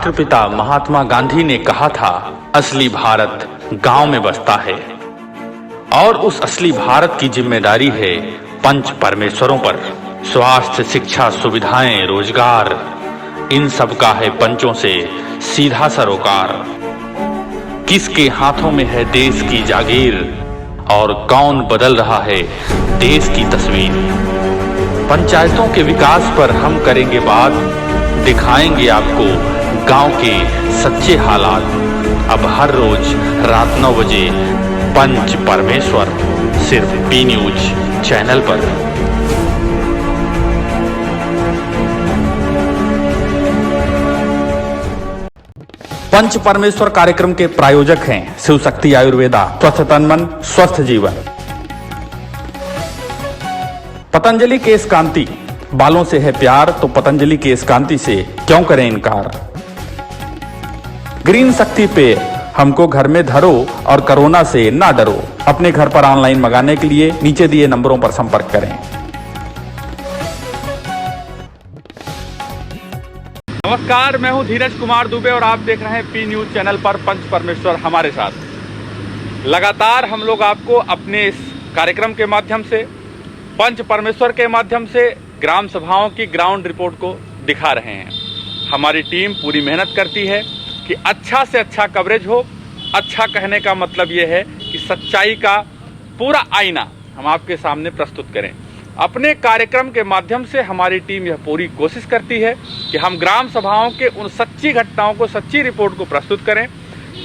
राष्ट्रपिता महात्मा गांधी ने कहा था, असली भारत गांव में बसता है। और उस असली भारत की जिम्मेदारी है पंच परमेश्वरों पर। स्वास्थ्य, शिक्षा, सुविधाएं, रोजगार, इन सब का है पंचों से सीधा सरोकार। किसके हाथों में है देश की जागीर और कौन बदल रहा है देश की तस्वीर। पंचायतों के विकास पर हम करेंगे बात, दिखाएंगे आपको गांव के सच्चे हालात। अब हर रोज रात 9 बजे पंच परमेश्वर, सिर्फ पी न्यूज चैनल पर। पंच परमेश्वर कार्यक्रम के प्रायोजक हैं शिव शक्ति आयुर्वेदा, स्वस्थ तन मन स्वस्थ जीवन। पतंजलि केश कांति, बालों से है प्यार तो पतंजलि केश कांति से क्यों करें इनकार। ग्रीन शक्ति पे हमको घर में धरो और कोरोना से ना डरो। अपने घर पर ऑनलाइन मंगाने के लिए नीचे दिए नंबरों पर संपर्क करें। नमस्कार, मैं हूं धीरज कुमार दुबे और आप देख रहे हैं पी न्यूज चैनल पर पंच परमेश्वर हमारे साथ। लगातार हम लोग आपको अपने इस कार्यक्रम के माध्यम से, पंच परमेश्वर के माध्यम से ग्राम सभाओं की ग्राउंड रिपोर्ट को दिखा रहे हैं। हमारी टीम पूरी मेहनत करती है कि अच्छा से अच्छा कवरेज हो। अच्छा कहने का मतलब ये है कि सच्चाई का पूरा आईना हम आपके सामने प्रस्तुत करें। अपने कार्यक्रम के माध्यम से हमारी टीम यह पूरी कोशिश करती है कि हम ग्राम सभाओं के उन सच्ची घटनाओं को, सच्ची रिपोर्ट को प्रस्तुत करें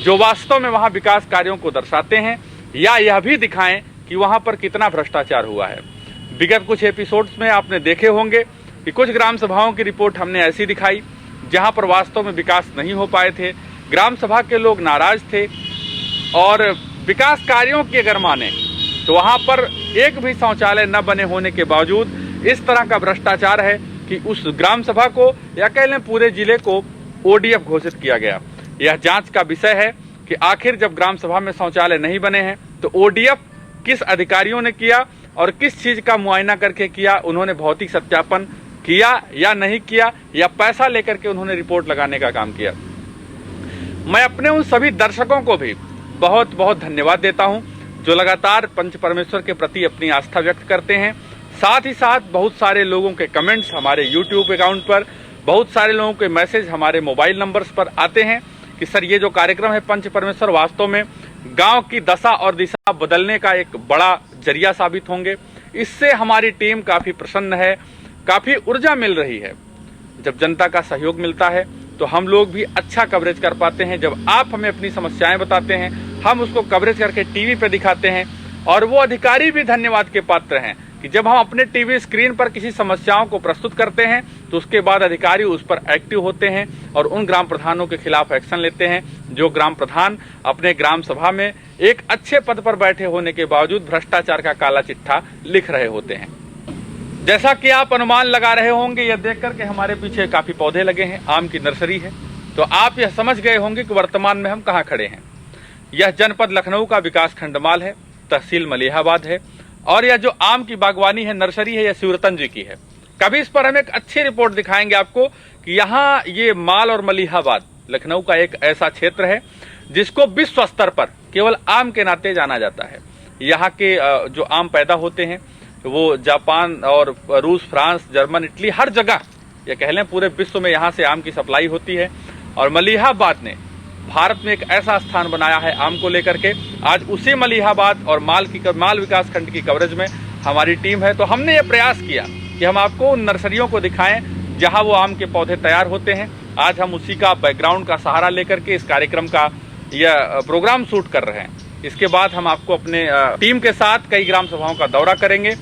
जो वास्तव में वहाँ विकास कार्यों को दर्शाते हैं, या यह भी दिखाएं कि वहाँ पर कितना भ्रष्टाचार हुआ है। विगत कुछ एपिसोड्स में आपने देखे होंगे कि कुछ ग्राम सभाओं की रिपोर्ट हमने ऐसी दिखाई जहाँ पर वास्तव में विकास नहीं हो पाए थे, ग्राम सभा के लोग नाराज थे, और विकास कार्यों की अगर माने तो वहाँ पर एक भी शौचालय न बने होने के बावजूद इस तरह का भ्रष्टाचार है कि उस ग्राम सभा को, या कह लें पूरे जिले को, ओडीएफ घोषित किया गया। यह जांच का विषय है कि आखिर जब ग्राम सभा में शौचालय नहीं बने हैं तो ओडीएफ किस अधिकारियों ने किया और किस चीज का मुआयना करके किया। उन्होंने भौतिक सत्यापन किया या नहीं किया, या पैसा लेकर के उन्होंने रिपोर्ट लगाने का काम किया। मैं अपने उन सभी दर्शकों को भी बहुत बहुत धन्यवाद देता हूं जो लगातार पंच परमेश्वर के प्रति अपनी आस्था व्यक्त करते हैं। साथ ही साथ बहुत सारे लोगों के कमेंट्स हमारे यूट्यूब अकाउंट पर, बहुत सारे लोगों के मैसेज हमारे मोबाइल नंबर्स पर आते हैं कि सर ये जो कार्यक्रम है पंच परमेश्वर वास्तव में गांव की दशा और दिशा बदलने का एक बड़ा जरिया साबित होंगे। इससे हमारी टीम काफी प्रसन्न है, काफी ऊर्जा मिल रही है। जब जनता का सहयोग मिलता है तो हम लोग भी अच्छा कवरेज कर पाते हैं। जब आप हमें अपनी समस्याएं बताते हैं, हम उसको कवरेज करके टीवी पे दिखाते हैं, और वो अधिकारी भी धन्यवाद के पात्र हैं कि जब हम अपने टीवी स्क्रीन पर किसी समस्याओं को प्रस्तुत करते हैं तो उसके बाद अधिकारी उस पर एक्टिव होते हैं और उन ग्राम प्रधानों के खिलाफ एक्शन लेते हैं जो ग्राम प्रधान अपने ग्राम सभा में एक अच्छे पद पर बैठे होने के बावजूद भ्रष्टाचार का काला चिट्ठा लिख रहे होते हैं। जैसा कि आप अनुमान लगा रहे होंगे, यह देख करके हमारे पीछे काफी पौधे लगे हैं, आम की नर्सरी है, तो आप यह समझ गए होंगे कि वर्तमान में हम कहाँ खड़े हैं। यह जनपद लखनऊ का विकास खंड माल है, तहसील मलिहाबाद है, और यह जो आम की बागवानी है, नर्सरी है, यह शिवरतन जी की है। कभी इस पर हम एक अच्छी रिपोर्ट दिखाएंगे आपको कि यहाँ ये माल और मलिहाबाद लखनऊ का एक ऐसा क्षेत्र है जिसको विश्व स्तर पर केवल आम के नाते जाना जाता है। यहाँ के जो आम पैदा होते हैं वो जापान और रूस, फ्रांस, जर्मन, इटली, हर जगह ये कह लें पूरे विश्व में यहाँ से आम की सप्लाई होती है। और मलिहाबाद ने भारत में एक ऐसा स्थान बनाया है आम को लेकर के। आज उसी मलिहाबाद और माल विकास खंड की कवरेज में हमारी टीम है। तो हमने ये प्रयास किया कि हम आपको उन नर्सरियों को दिखाएं जहां वो आम के पौधे तैयार होते हैं। आज हम उसी का बैकग्राउंड का सहारा लेकर के इस कार्यक्रम का यह प्रोग्राम शूट कर रहे हैं। इसके बाद हम आपको अपने टीम के साथ कई ग्राम सभाओं का दौरा करेंगे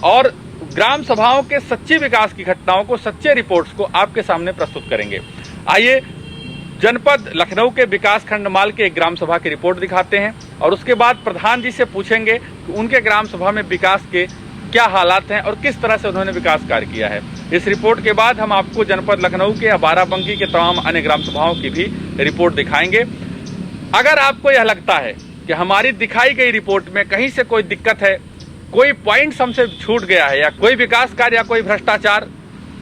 और ग्राम सभाओं के सच्ची विकास की घटनाओं को, सच्चे रिपोर्ट्स को आपके सामने प्रस्तुत करेंगे। आइए जनपद लखनऊ के विकास खंड माल के एक ग्राम सभा की रिपोर्ट दिखाते हैं और उसके बाद प्रधान जी से पूछेंगे कि उनके ग्राम सभा में विकास के क्या हालात हैं और किस तरह से उन्होंने विकास कार्य किया है। इस रिपोर्ट के बाद हम आपको जनपद लखनऊ के या बाराबंकी के तमाम अन्य ग्राम सभाओं की भी रिपोर्ट दिखाएंगे। अगर आपको यह लगता है कि हमारी दिखाई गई रिपोर्ट में कहीं से कोई दिक्कत है, कोई पॉइंट्स हमसे छूट गया है, या कोई विकास कार्य या कोई भ्रष्टाचार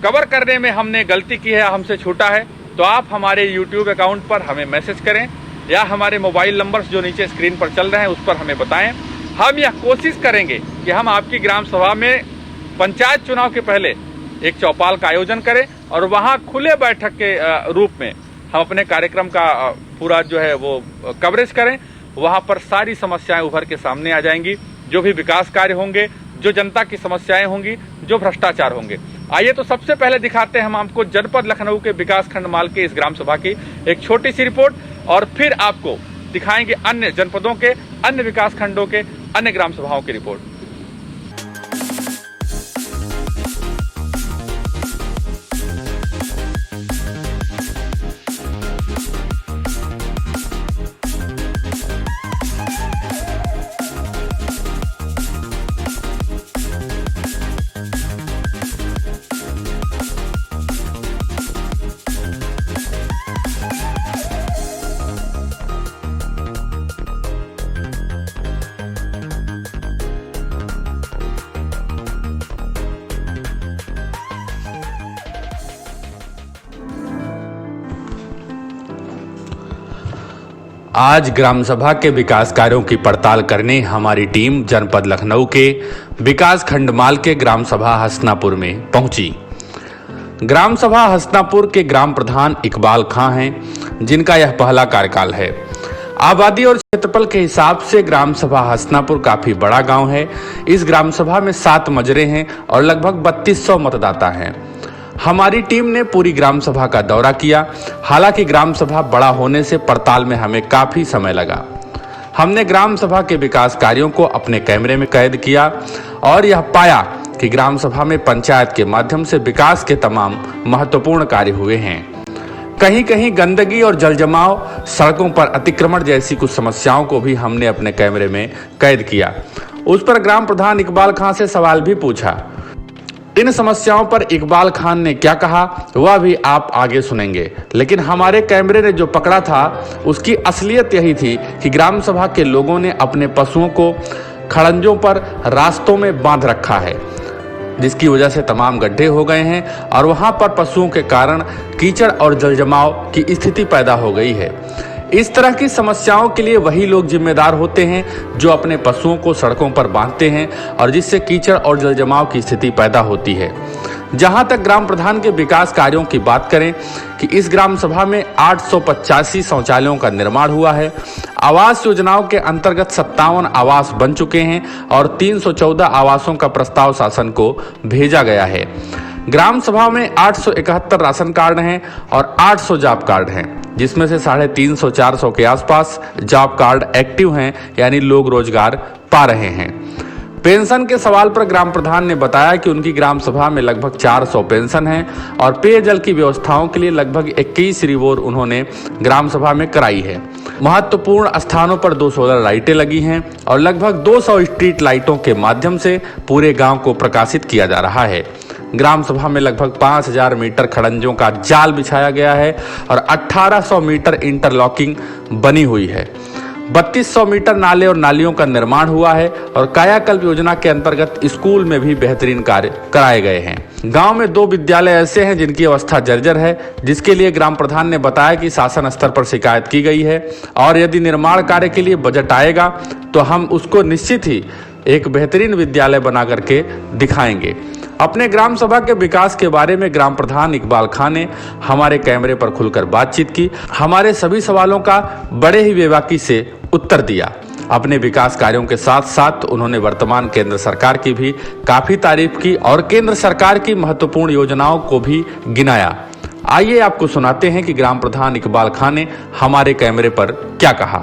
कवर करने में हमने गलती की है, हमसे छूटा है, तो आप हमारे YouTube अकाउंट पर हमें मैसेज करें या हमारे मोबाइल नंबर्स जो नीचे स्क्रीन पर चल रहे हैं उस पर हमें बताएं। हम यह कोशिश करेंगे कि हम आपकी ग्राम सभा में पंचायत चुनाव के पहले एक चौपाल का आयोजन करें और वहां खुले बैठक के रूप में हम अपने कार्यक्रम का पूरा जो है वो कवरेज करें। वहां पर सारी समस्याएं उभर के सामने आ जाएंगी, जो भी विकास कार्य होंगे, जो जनता की समस्याएं होंगी, जो भ्रष्टाचार होंगे। आइए तो सबसे पहले दिखाते हैं हम आपको जनपद लखनऊ के विकास खंड माल के इस ग्राम सभा की एक छोटी सी रिपोर्ट, और फिर आपको दिखाएंगे अन्य जनपदों के, अन्य विकास खंडों के, अन्य ग्राम सभाओं की रिपोर्ट। आज ग्राम सभा के विकास कार्यों की पड़ताल करने हमारी टीम जनपद लखनऊ के विकास खंड माल के ग्राम सभा हसनापुर में पहुंची। ग्राम सभा हसनापुर के ग्राम प्रधान इकबाल खां हैं, जिनका यह पहला कार्यकाल है। आबादी और क्षेत्रफल के हिसाब से ग्राम सभा हसनापुर काफी बड़ा गांव है। इस ग्राम सभा में 7 मजरे हैं और लगभग 3200 मतदाता हैं। हमारी टीम ने पूरी ग्राम सभा का दौरा किया। हालांकि ग्राम सभा बड़ा होने से पड़ताल में हमें काफी समय लगा। हमने ग्राम सभा के विकास कार्यों को अपने कैमरे में कैद किया और यह पाया कि ग्राम सभा में पंचायत के माध्यम से विकास के तमाम महत्वपूर्ण कार्य हुए हैं। कहीं कहीं गंदगी और जलजमाव, सड़कों पर अतिक्रमण जैसी कुछ समस्याओं को भी हमने अपने कैमरे में कैद किया। उस पर ग्राम प्रधान इकबाल खां से सवाल भी पूछा। इन समस्याओं पर इकबाल खान ने क्या कहा वह भी आप आगे सुनेंगे, लेकिन हमारे कैमरे ने जो पकड़ा था उसकी असलियत यही थी कि ग्राम सभा के लोगों ने अपने पशुओं को खड़ंजों पर रास्तों में बांध रखा है, जिसकी वजह से तमाम गड्ढे हो गए हैं और वहां पर पशुओं के कारण कीचड़ और जलजमाव की स्थिति पैदा हो गई है। इस तरह की समस्याओं के लिए वही लोग जिम्मेदार होते हैं जो अपने पशुओं को सड़कों पर बांधते हैं और जिससे कीचड़ और जलजमाव की स्थिति पैदा होती है। जहां तक ग्राम प्रधान के विकास कार्यों की बात करें कि इस ग्राम सभा में 885 शौचालयों का निर्माण हुआ है। आवास योजनाओं के अंतर्गत 57 आवास बन चुके हैं और 314 आवासों का प्रस्ताव शासन को भेजा गया है। ग्राम सभा में 871 राशन कार्ड हैं और 800 जॉब कार्ड हैं, जिसमें से 350-400 के आसपास जॉब कार्ड एक्टिव हैं, यानी लोग रोजगार पा रहे हैं। पेंशन के सवाल पर ग्राम प्रधान ने बताया कि उनकी ग्राम सभा में लगभग 400 पेंशन हैं और पेयजल की व्यवस्थाओं के लिए लगभग 21 रिवोर उन्होंने ग्राम सभा में कराई है। महत्वपूर्ण स्थानों पर 2 सोलर लाइटें लगी हैं और लगभग 200 स्ट्रीट लाइटों के माध्यम से पूरे गांव को प्रकाशित किया जा रहा है। ग्राम सभा में लगभग 5000 मीटर खड़ंजों का जाल बिछाया गया है और 1800 मीटर इंटरलॉकिंग बनी हुई है। 3200 मीटर नाले और नालियों का निर्माण हुआ है और कायाकल्प योजना के अंतर्गत स्कूल में भी बेहतरीन कार्य कराए गए हैं। गांव में 2 विद्यालय ऐसे हैं जिनकी अवस्था जर्जर है, जिसके लिए ग्राम प्रधान ने बताया कि शासन स्तर पर शिकायत की गई है और यदि निर्माण कार्य के लिए बजट आएगा तो हम उसको निश्चित ही एक बेहतरीन विद्यालय बना करके दिखाएंगे। अपने ग्राम सभा के विकास के बारे में ग्राम प्रधान इकबाल खां ने हमारे कैमरे पर खुलकर बातचीत की। हमारे सभी सवालों का बड़े ही बेबाकी से उत्तर दिया। अपने विकास कार्यों के साथ साथ उन्होंने वर्तमान केंद्र सरकार की भी काफी तारीफ की और केंद्र सरकार की महत्वपूर्ण योजनाओं को भी गिनाया। आइए आपको सुनाते हैं कि ग्राम प्रधान इकबाल खां ने हमारे कैमरे पर क्या कहा।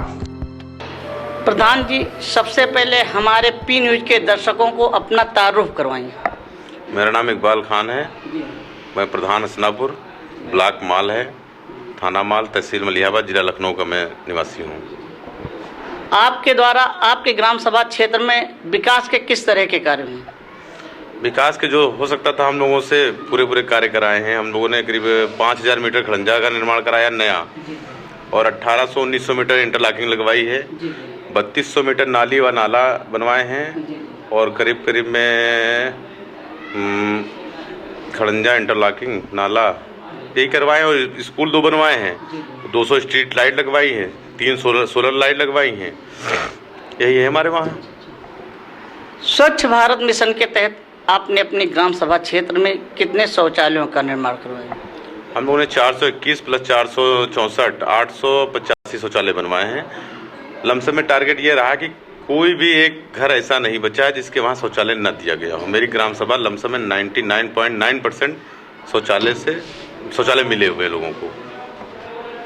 प्रधान जी, सबसे पहले हमारे पी न्यूज के दर्शकों को अपना तारुफ करवाइए। मेरा नाम इकबाल खान है। मैं प्रधान हसनापुर, ब्लॉक माल है, थाना माल, तहसील मलिहाबाद, जिला लखनऊ का मैं निवासी हूँ। आपके द्वारा आपके ग्राम सभा क्षेत्र में विकास के किस तरह के कार्य हुए? विकास के जो हो सकता था हम लोगों से पूरे कार्य कराए हैं। हम लोगों ने करीब 5000 मीटर खड़ंजा का निर्माण कराया नया और 1800-1900 मीटर इंटरलॉकिंग लगवाई है। 3200 मीटर नाली व नाला बनवाए हैं और करीब में खड़ंजा इंटरलॉकिंग नाला यही करवाए और स्कूल 2 बनवाए हैं, 200 स्ट्रीट लाइट लगवाई है, 3 सोलर लाइट लगवाई हैं। यही है हमारे वहाँ। स्वच्छ भारत मिशन के तहत आपने अपनी ग्राम सभा क्षेत्र में कितने शौचालयों का निर्माण करवाया? हम लोगों ने 421 + 464 885 शौचालय बनवाए हैं। लमसम में टारगेट ये रहा कि कोई भी एक घर ऐसा नहीं बचा है जिसके वहाँ शौचालय न दिया गया हो। मेरी ग्राम सभा लमसम में 99.9% शौचालय मिले हुए लोगों को।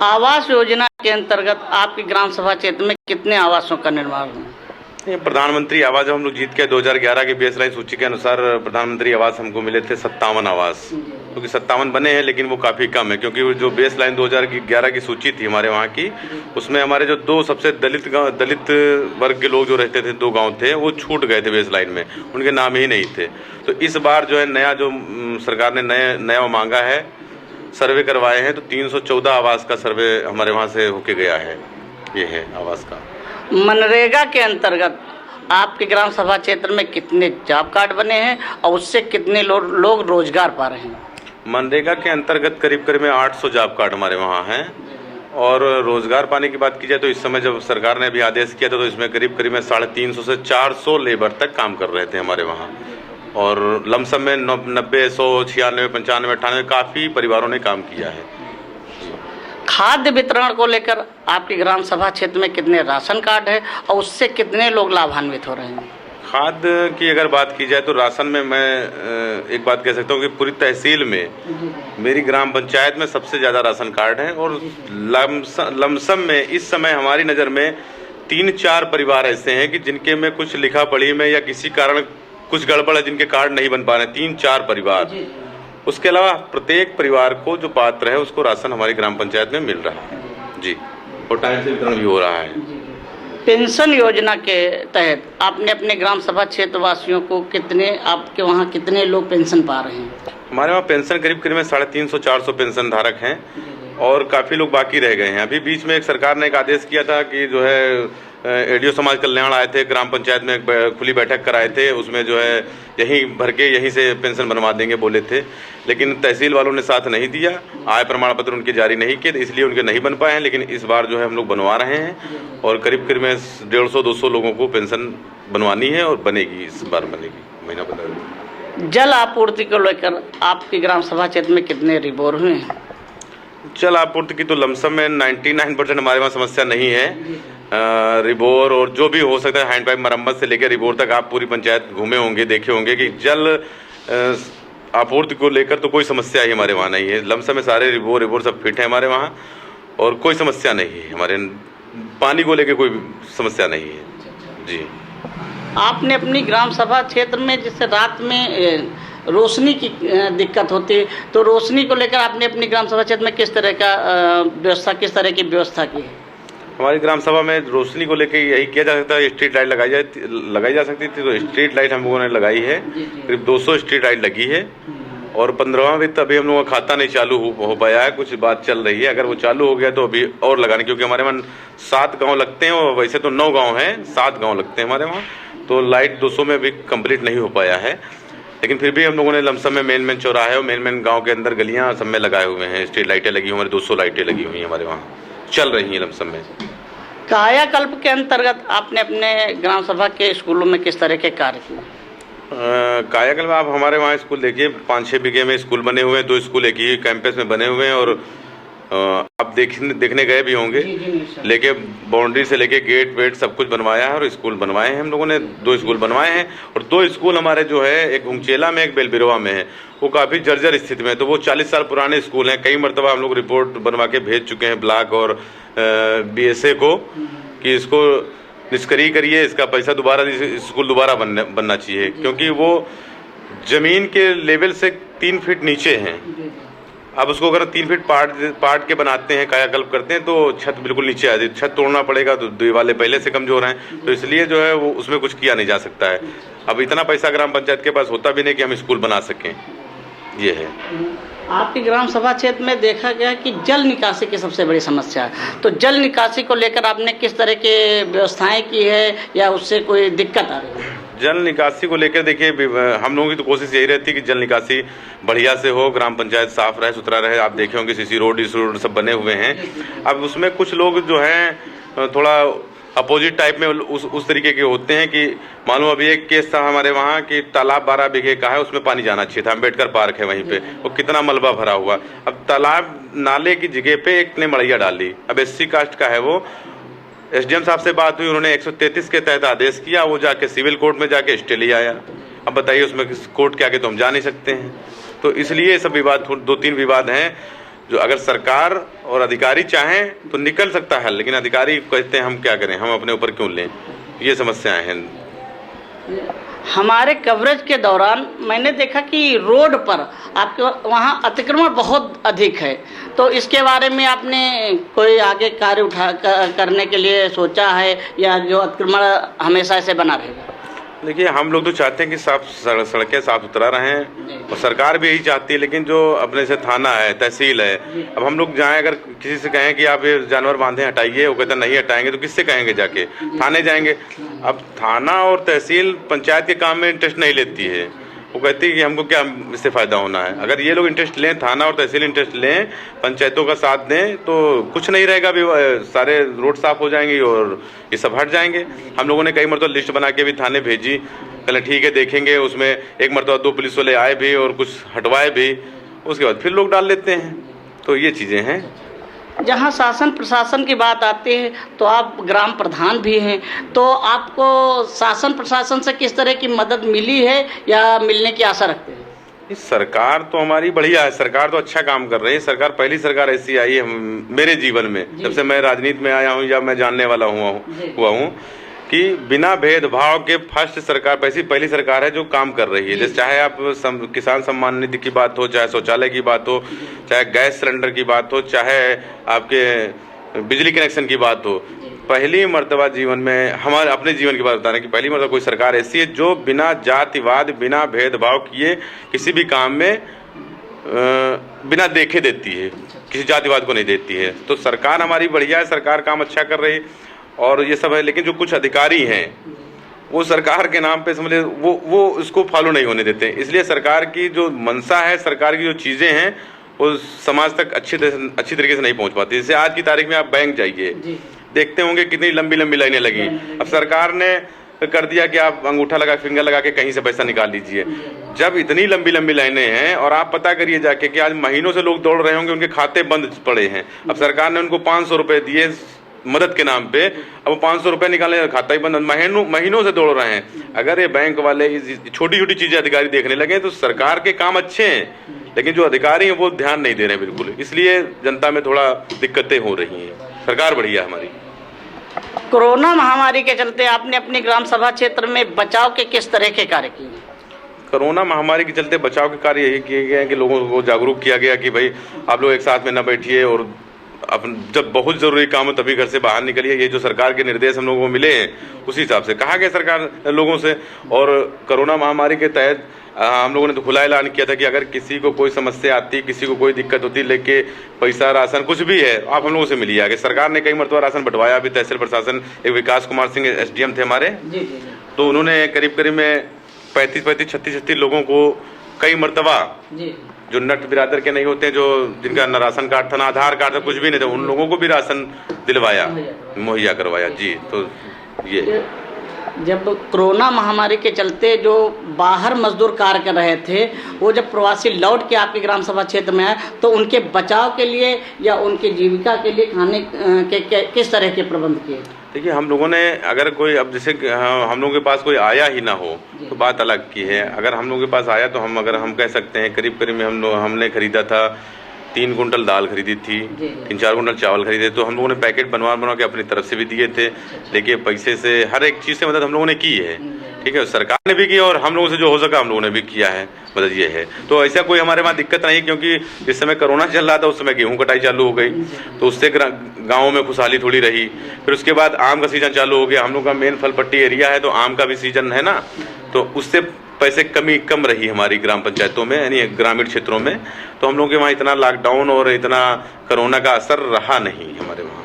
आवास योजना के अंतर्गत आपकी ग्राम सभा क्षेत्र में कितने आवासों का निर्माण हुआ? ये प्रधानमंत्री आवास हम लोग जीत के 2011 की बेसलाइन सूची के अनुसार प्रधानमंत्री आवास हमको मिले थे 57 आवास, क्योंकि 57 बने हैं, लेकिन वो काफ़ी कम है क्योंकि वो जो बेसलाइन 2011 की सूची थी हमारे वहाँ की, उसमें हमारे जो 2 सबसे दलित वर्ग के लोग जो रहते थे 2 गांव थे, वो छूट गए थे बेसलाइन में, उनके नाम ही नहीं थे। तो इस बार जो है नया जो सरकार ने नया मांगा है, सर्वे करवाए हैं, तो 314 आवास का सर्वे हमारे वहाँ से होके गया है। ये है आवास का। मनरेगा के अंतर्गत आपके ग्राम सभा क्षेत्र में कितने जॉब कार्ड बने हैं और उससे कितने लोग रोजगार पा रहे हैं? मनरेगा के अंतर्गत करीब 800 जॉब कार्ड हमारे वहाँ हैं। और रोजगार पाने की बात की जाए तो इस समय जब सरकार ने अभी आदेश किया था तो इसमें करीब 350 से 400 लेबर तक काम कर रहे थे हमारे वहाँ। और लमसम में 90, 100, 96, 95, 98 काफ़ी परिवारों ने काम किया है। खाद्य वितरण को लेकर आपकी ग्राम सभा क्षेत्र में कितने राशन कार्ड है और उससे कितने लोग लाभान्वित हो रहे हैं? खाद्य की अगर बात की जाए तो राशन में मैं एक बात कह सकता हूँ कि पूरी तहसील में मेरी ग्राम पंचायत में सबसे ज़्यादा राशन कार्ड है। और लमसम में इस समय हमारी नज़र में 3-4 परिवार ऐसे हैं कि जिनके में कुछ लिखा पढ़ी में या किसी कारण कुछ गड़बड़ है, जिनके कार्ड नहीं बन पा रहे, 3-4 परिवार। उसके अलावा प्रत्येक परिवार को जो पात्र है उसको राशन हमारी ग्राम पंचायत में मिल रहा है जी, और टाइम से वितरण भी हो रहा है। पेंशन योजना के तहत आपने अपने ग्राम सभा क्षेत्र वासियों को आपके वहाँ कितने लोग पेंशन पा रहे हैं? हमारे वहाँ पेंशन करीब 350-400 पेंशन धारक हैं और काफ़ी लोग बाकी रह गए हैं। अभी बीच में एक सरकार ने एक आदेश किया था कि जो है एडीओ समाज कल्याण आए थे, ग्राम पंचायत में एक खुली बैठक कराए थे, उसमें जो है यहीं भर के यहीं से पेंशन बनवा देंगे बोले थे, लेकिन तहसील वालों ने साथ नहीं दिया, आय प्रमाण पत्र उनके जारी नहीं किए, इसलिए उनके नहीं बन पाए हैं। लेकिन इस बार जो है हम लोग बनवा रहे हैं और करीब 150-200 लोगों को पेंशन बनवानी है और बनेगी, इस बार बनेगी, महीना बदल। जल आपूर्ति को लेकर आपकी ग्राम सभा क्षेत्र में कितने रिबोर हुए हैं? जल आपूर्ति की तो लमसम में 99% हमारे वहाँ समस्या नहीं है। रिबोर और जो भी हो सकता है, हैंडपाइप मरम्मत से लेकर रिबोर तक आप पूरी पंचायत घूमे होंगे, देखे होंगे कि जल आपूर्ति को लेकर तो कोई समस्या ही हमारे वहाँ नहीं है। लमसम में सारे रिबोर सब फिट है हमारे वहाँ और कोई समस्या नहीं है। हमारे पानी को लेकर कोई समस्या नहीं है जी। आपने अपनी ग्राम सभा क्षेत्र में जैसे रात में रोशनी की दिक्कत होती है, तो रोशनी को लेकर आपने अपनी ग्राम सभा क्षेत्र में किस तरह की व्यवस्था की है? हमारी ग्राम सभा में रोशनी को लेकर यही किया जा सकता है, स्ट्रीट लाइट लगाई जा सकती थी, तो स्ट्रीट लाइट हम लोगों ने लगाई है, करीब 200 स्ट्रीट लाइट लगी है। और 15वां वित्त अभी हम लोगों का खाता नहीं चालू हो पाया है, कुछ बात चल रही है, अगर वो चालू हो गया तो अभी और लगाने, क्योंकि हमारे वहाँ 7 गाँव लगते हैं और वैसे तो 9 गाँव हैं, 7 गाँव लगते हैं हमारे वहाँ, तो लाइट 200 में भी कम्प्लीट नहीं हो पाया है। लेकिन फिर भी हम लोगों ने लमसम में मेन चौराहे और मेन गाँव के अंदर गलियाँ सब में लगाए हुए हैं, स्ट्रीट लाइटें लगी हुई, हमारे 200 लाइटें लगी हुई हैं हमारे वहाँ, चल रही हैं लमसम में। कायाकल्प के अंतर्गत आपने अपने ग्राम सभा के स्कूलों में किस तरह के कार्य किए? कायाकल्प आप हमारे वहाँ स्कूल देखिए, 5-6 बीघे में स्कूल बने हुए हैं, 2 स्कूल एक ही कैंपस में बने हुए हैं। और आप देखने गए भी होंगे, लेके बाउंड्री से लेके गेट वेट सब कुछ बनवाया है और स्कूल बनवाए हैं हम लोगों ने। 2 स्कूल बनवाए हैं और 2 स्कूल हमारे जो है, एक हुंचेला में, एक बेलबिरवा में है, वो काफ़ी जर्जर स्थिति में है, तो वो 40 साल पुराने स्कूल हैं। कई मरतबा हम लोग रिपोर्ट बनवा के भेज चुके हैं ब्लॉक और BSA को कि इसको निष्क्रिय करिए, इसका पैसा स्कूल दोबारा बनना चाहिए, क्योंकि वो ज़मीन के लेवल से 3 फीट नीचे हैं। अब उसको अगर 3 फीट पार्ट के बनाते हैं, कायाकल्प करते हैं, तो छत बिल्कुल नीचे आ जाती, छत तोड़ना पड़ेगा, तो दीवारें पहले से कमज़ोर हैं, तो इसलिए जो है वो उसमें कुछ किया नहीं जा सकता है। अब इतना पैसा ग्राम पंचायत के पास होता भी नहीं कि हम स्कूल बना सकें, ये है। आपकी ग्राम सभा क्षेत्र में देखा गया कि जल निकासी की सबसे बड़ी समस्या है, तो जल निकासी को लेकर आपने किस तरह की व्यवस्थाएं की है या उससे कोई दिक्कत आ रही है? जल निकासी को लेकर देखिए, हम लोगों की तो कोशिश यही रहती है कि जल निकासी बढ़िया से हो, ग्राम पंचायत साफ रहे, सुथरा रहे। आप देखे होंगे सीसी रोड, इस रोड सब बने हुए हैं। अब उसमें कुछ लोग जो हैं थोड़ा अपोजिट टाइप में उस तरीके के होते हैं कि मालूम, अभी एक केस था हमारे वहाँ कि तालाब 12 बीघे का है, उसमें पानी जाना चाहिए था, अम्बेडकर पार्क है वहीं पे, वो कितना मलबा भरा हुआ। अब तालाब नाले की जगह पे एक ने मड़ैया डाल दी। अब SC कास्ट का है वो। SDM साहब से बात हुई, उन्होंने 133 के तहत आदेश किया, वो जाके सिविल कोर्ट में जाके स्टे ले आया। अब बताइए उसमें कोर्ट के आगे तो हम जा नहीं सकते हैं। तो इसलिए सब विवाद, 2-3 विवाद हैं जो अगर सरकार और अधिकारी चाहें तो निकल सकता है, लेकिन अधिकारी कहते हैं हम क्या करें, हम अपने ऊपर क्यों लें, ये समस्याएं हैं। हमारे कवरेज के दौरान मैंने देखा कि रोड पर आपके वहाँ अतिक्रमण बहुत अधिक है, तो इसके बारे में आपने कोई आगे कार्य करने के लिए सोचा है, या जो अतिक्रमण हमेशा ऐसे बना रहेगा? देखिए, हम लोग तो चाहते हैं कि सड़कें साफ सुथरा रहें, और सरकार भी यही चाहती है। लेकिन जो अपने से थाना है, तहसील है, अब हम लोग जाएं, अगर किसी से कहें कि आप ये जानवर बांधे हटाइए, वो कहते हैं नहीं हटाएंगे, तो किससे कहेंगे? जाके थाने जाएंगे। अब थाना और तहसील पंचायत के काम में इंटरेस्ट नहीं लेती है, वो कहती है कि हमको क्या इससे फ़ायदा होना है। अगर ये लोग इंटरेस्ट लें, थाना और तहसील इंटरेस्ट लें, पंचायतों का साथ दें, तो कुछ नहीं रहेगा, भी सारे रोड साफ हो जाएंगे और ये सब हट जाएंगे। हम लोगों ने कई मरतबा लिस्ट बना के भी थाने भेजी, चले ठीक है देखेंगे। उसमें एक मरतबा 2 पुलिस वाले आए भी और कुछ हटवाए भी, उसके बाद फिर लोग डाल लेते हैं। तो ये चीज़ें हैं। जहाँ शासन प्रशासन की बात आती है तो आप ग्राम प्रधान भी हैं, तो आपको शासन प्रशासन से किस तरह की मदद मिली है या मिलने की आशा रखते हैं? सरकार तो हमारी बढ़िया है, सरकार तो अच्छा काम कर रही है। सरकार, पहली सरकार ऐसी आई है मेरे जीवन में, जब से मैं राजनीति में आया हूँ या मैं जानने वाला हुआ हूँ कि बिना भेदभाव के फर्स्ट सरकार, पहली सरकार है जो काम कर रही है। जैसे चाहे आप किसान सम्मान निधि की बात हो, चाहे शौचालय की बात हो, चाहे गैस सिलेंडर की बात हो, चाहे आपके बिजली कनेक्शन की बात हो, पहली मर्तबा जीवन में, हमारे अपने जीवन की बात बता रहे हैं कि पहली मर्तबा कोई सरकार ऐसी है जो बिना जातिवाद, बिना भेदभाव किए किसी भी काम में बिना देखे देती है, किसी जातिवाद को नहीं देती है। तो सरकार हमारी बढ़िया है, सरकार काम अच्छा कर रही है और ये सब है। लेकिन जो कुछ अधिकारी हैं वो सरकार के नाम पे समझे वो इसको फॉलो नहीं होने देते। इसलिए सरकार की जो मंशा है, सरकार की जो चीज़ें हैं, वो समाज तक अच्छी तरीके से नहीं पहुंच पाती। जैसे आज की तारीख में आप बैंक जाइए, देखते होंगे कितनी लंबी लंबी लाइनें लगी। अब सरकार ने कर दिया कि आप अंगूठा लगा, फिंगर लगा के कहीं से पैसा निकाल लीजिए। जब इतनी लंबी लंबी लाइनें हैं और आप पता करिए जाके कि आज महीनों से लोग दौड़ रहे होंगे, उनके खाते बंद पड़े हैं। अब सरकार ने उनको 500 रुपये दिए मदद के नाम पे, अब वो 500 रुपये निकालने, खाता ही बंद, महीनों से दौड़ रहे हैं। अगर ये बैंक वाले छोटी छोटी चीजें अधिकारी देखने लगे तो सरकार के काम अच्छे हैं, लेकिन जो अधिकारी हैं वो ध्यान नहीं दे रहे हैं बिल्कुल। इसलिए जनता में थोड़ा दिक्कतें हो रही हैं। सरकार बढ़िया हमारी। कोरोना महामारी के चलते आपने अपनी ग्राम सभा क्षेत्र में बचाव के किस तरह के कार्य किए? कोरोना महामारी के चलते बचाव के कार्य यही किए गए हैं कि लोगों को जागरूक किया गया कि भाई आप लोग एक साथ में न बैठिए, और जब बहुत ज़रूरी काम हो तभी घर से बाहर निकलिए। ये जो सरकार के निर्देश हम लोगों को मिले हैं, उसी हिसाब से कहा गया सरकार लोगों से। और कोरोना महामारी के तहत हम लोगों ने तो खुला ऐलान किया था कि अगर किसी को कोई समस्या आती, किसी को कोई दिक्कत होती, लेके पैसा, राशन कुछ भी है, आप हम लोगों से मिलिए आगे। सरकार ने कई मरतबा राशन बंटवाया भी। तहसील प्रशासन, एक विकास कुमार सिंह SDM थे हमारे, तो उन्होंने करीब में 35 36 लोगों को कई मरतबा, जो नट बिरादर के नहीं होते, जो जिनका न राशन कार्ड था, ना आधार कार्ड था, कुछ भी नहीं था, उन लोगों को भी राशन दिलवाया, मुहैया करवाया। जी, तो ये जब कोरोना महामारी के चलते जो बाहर मजदूर कार्य कर रहे थे, वो जब प्रवासी लौट के आपके ग्राम सभा क्षेत्र में आए, तो उनके बचाव के लिए या उनके जीविका के लिए खाने के किस तरह के प्रबंध किए? देखिए, हम लोगों ने, अगर कोई, अब जैसे हम लोगों के पास कोई आया ही ना हो तो बात अलग की है। अगर हम लोगों के पास आया तो हम कह सकते हैं करीब में हमने खरीदा था 3 कुंटल दाल खरीदी थी, 3-4 कुंटल चावल खरीदे। तो हम लोगों ने पैकेट बनवा के अपनी तरफ से भी दिए थे, लेकिन पैसे से, हर एक चीज़ से मदद हम लोगों ने की है। ठीक है, सरकार ने भी की और हम लोगों से जो हो सका हम लोगों ने भी किया है मदद। ये है, तो ऐसा कोई हमारे वहाँ दिक्कत नहीं, क्योंकि जिस समय कोरोना चल रहा था उस समय गेहूं कटाई चालू हो गई, तो उससे गाँव में खुशहाली थोड़ी रही। फिर उसके बाद आम का सीजन चालू हो गया। हम लोग का मेन फल पट्टी एरिया है, तो आम का भी सीजन है ना, तो उससे पैसे कम रही हमारी ग्राम पंचायतों में, यानी ग्रामीण क्षेत्रों में। तो हम लोग के वहाँ इतना लॉकडाउन और इतना कोरोना का असर रहा नहीं हमारे वहाँ।